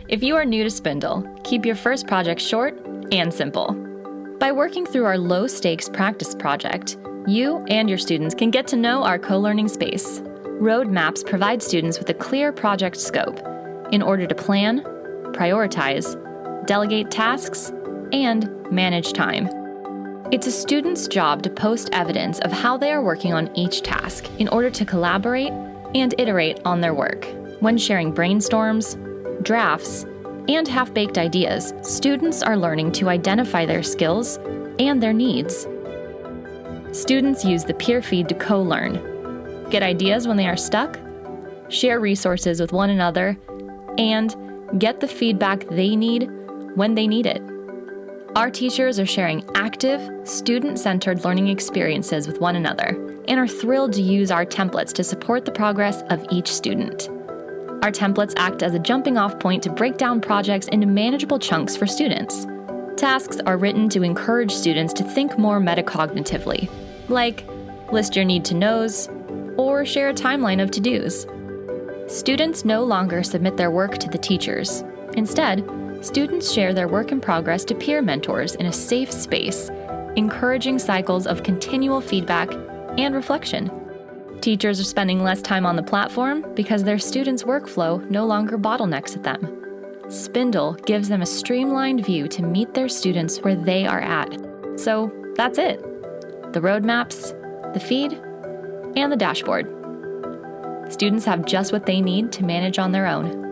If you are new to Spinndle, keep your first project short and simple. By working through our low-stakes practice project, you and your students can get to know our co-learning space. Roadmaps provide students with a clear project scope in order to plan, prioritize, delegate tasks, and manage time. It's a student's job to post evidence of how they are working on each task in order to collaborate and iterate on their work. When sharing brainstorms, drafts, and half-baked ideas, students are learning to identify their skills and their needs. Students use the peer feed to co-learn, get ideas when they are stuck, share resources with one another, and get the feedback they need when they need it. Our teachers are sharing active, student-centered learning experiences with one another and are thrilled to use our templates to support the progress of each student. Our templates act as a jumping-off point to break down projects into manageable chunks for students. Tasks are written to encourage students to think more metacognitively, like list your need-to-knows or share a timeline of to-dos. Students no longer submit their work to the teachers. Instead, students share their work in progress to peer mentors in a safe space, encouraging cycles of continual feedback and reflection. Teachers are spending less time on the platform because their students' workflow no longer bottlenecks at them. Spinndle gives them a streamlined view to meet their students where they are at. So that's it. The roadmaps, the feed, and the dashboard. Students have just what they need to manage on their own.